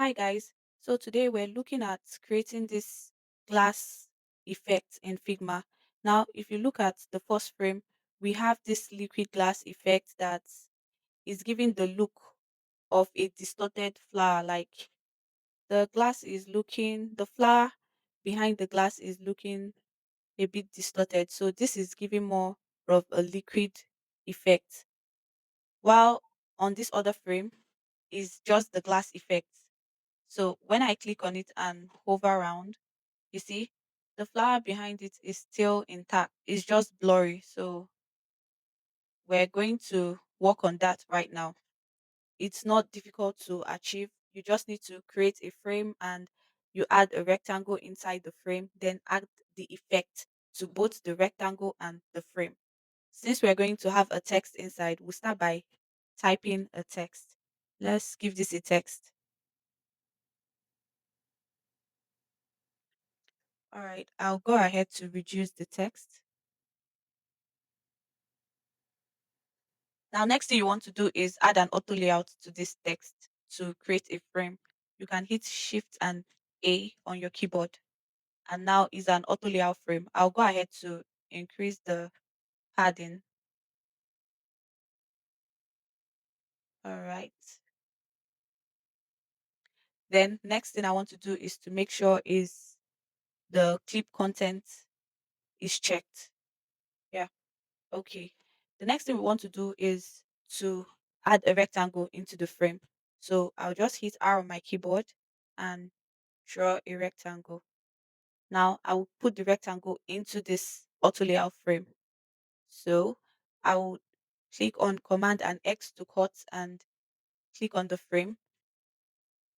Hi guys, so today we're looking at creating this glass effect in Figma. Now, if you look at the first frame, we have this liquid glass effect that is giving the look of a distorted flower. Like the flower behind the glass is looking a bit distorted. So this is giving more of a liquid effect. While on this other frame is just the glass effect. So when I click on it and hover around, you see the flower behind it is still intact. It's just blurry. So we're going to work on that right now. It's not difficult to achieve. You just need to create a frame and you add a rectangle inside the frame, then add the effect to both the rectangle and the frame. Since we're going to have a text inside, we'll start by typing a text. Let's give this a text. All right, I'll go ahead to reduce the text. Now, next thing you want to do is add an auto layout to this text to create a frame. You can hit Shift and A on your keyboard, and now is an auto layout frame. I'll go ahead to increase the padding. All right. Then next thing I want to do is to make sure is the clip content is checked. Yeah. Okay. The next thing we want to do is to add a rectangle into the frame. So I'll just hit R on my keyboard and draw a rectangle. Now I will put the rectangle into this auto layout frame. So I will click on Command and X to cut and click on the frame,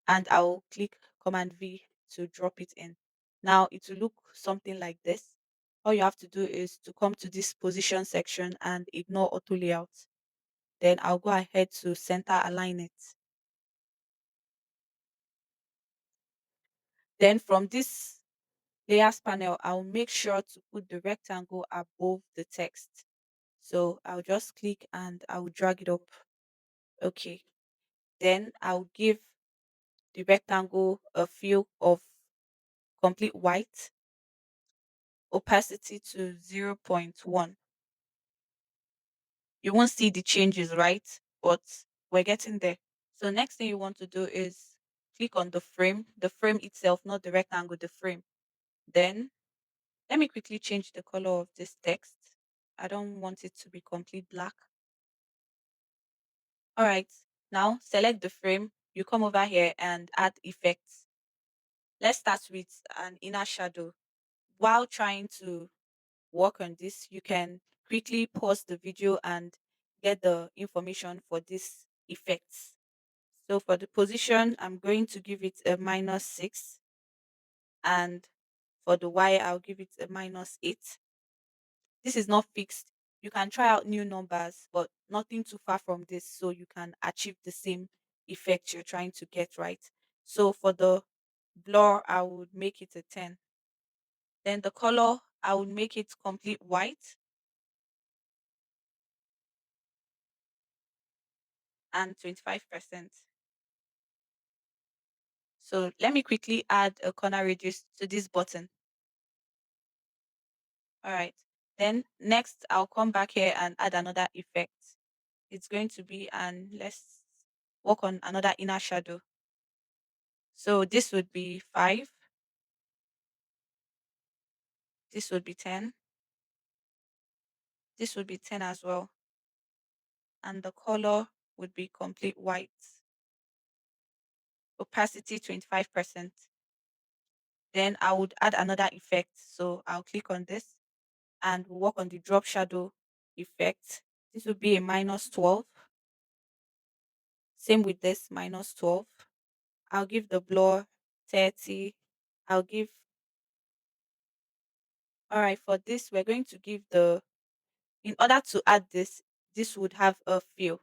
and I will click Command V to drop it in. Now it will look something like this. All you have to do is to come to this position section and ignore auto layout. Then I'll go ahead to center align it. Then from this layers panel, I'll make sure to put the rectangle above the text. So I'll just click and I'll drag it up. Okay. Then I'll give the rectangle a feel of complete white, opacity to zero point 0.1. You won't see the changes, right? But we're getting there. So next thing you want to do is click on the frame itself, not the rectangle, the frame. Then let me quickly change the color of this text. I don't want it to be complete black. All right. Now select the frame. You come over here and add effects. Let's start with an inner shadow. While trying to work on this, you can quickly pause the video and get the information for these effects. So for the position, I'm going to give it a -6, and for the Y, I'll give it a -8. This is not fixed. You can try out new numbers, but nothing too far from this, so you can achieve the same effect you're trying to get, right? So for the blur, I would make it a 10. Then the color, I would make it complete white and 25%. So let me quickly add a corner radius to this button. All right. Then next, I'll come back here and add another effect. It's going to be, and let's work on another inner shadow. So this would be 5. This would be 10. This would be 10 as well. And the color would be complete white. Opacity 25%. Then I would add another effect. So I'll click on this and work on the drop shadow effect. This would be a -12. Same with this -12. I'll give the blur 30. I'll give, all right, for this, we're going to give in order to add this, this would have a fill.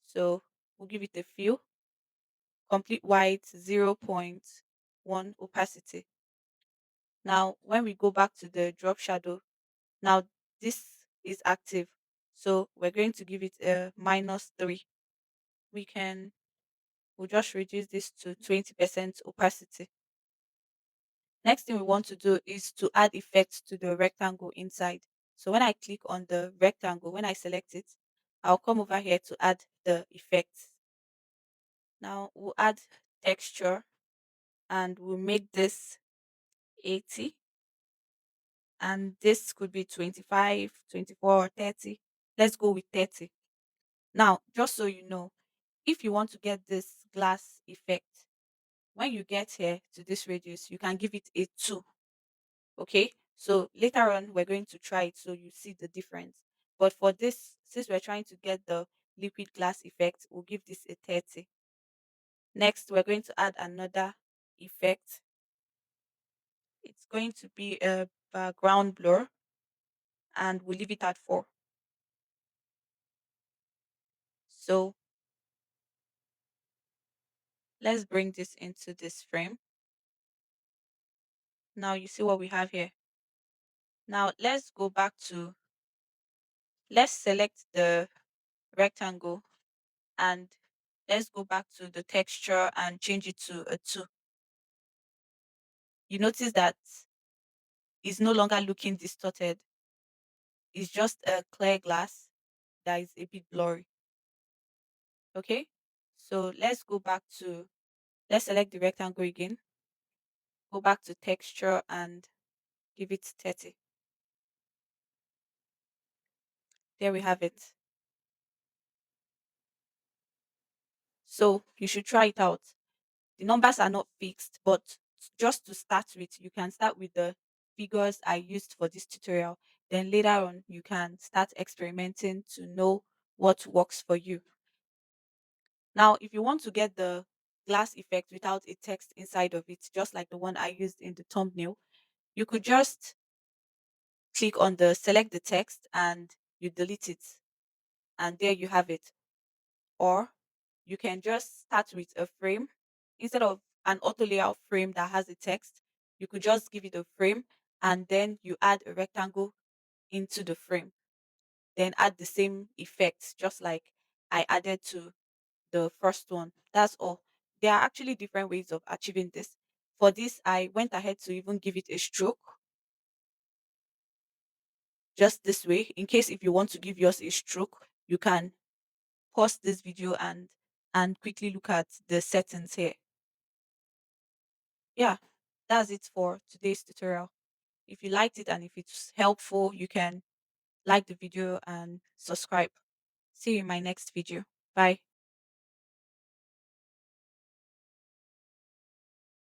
So we'll give it a fill, complete white, zero point 0.1 opacity. Now, when we go back to the drop shadow, now this is active. So we're going to give it a -3. We can We'll just reduce this to 20% opacity. Next thing we want to do is to add effects to the rectangle inside. So when I click on the rectangle, when I select it, I'll come over here to add the effects. Now we'll add texture and we'll make this 80, and this could be 25, 24, or 30. Let's go with 30. Now, just so you know, if you want to get this glass effect, when you get here to this radius, you can give it a 2. Okay, so later on we're going to try it so you see the difference. But for this, since we're trying to get the liquid glass effect, we'll give this a 30. Next, we're going to add another effect. It's going to be a background blur, and we'll leave it at 4. So let's bring this into this frame. Now you see what we have here. Now let's select the rectangle, and let's go back to the texture and change it to a 2. You notice that it's no longer looking distorted. It's just a clear glass that is a bit blurry. Okay. So let's select the rectangle again, go back to texture and give it 30. There we have it. So you should try it out. The numbers are not fixed, but just to start with, you can start with the figures I used for this tutorial. Then later on, you can start experimenting to know what works for you. Now, if you want to get the glass effect without a text inside of it, just like the one I used in the thumbnail, you could just select the text and you delete it. And there you have it. Or you can just start with a frame instead of an auto layout frame that has a text. You could just give it a frame and then you add a rectangle into the frame. Then add the same effects, just like I added to the first one. That's all. There are actually different ways of achieving this. For this, I went ahead to even give it a stroke, just this way. In case if you want to give yours a stroke, you can pause this video and quickly look at the settings here. Yeah, that's it for today's tutorial. If you liked it and if it's helpful, you can like the video and subscribe. See you in my next video. Bye.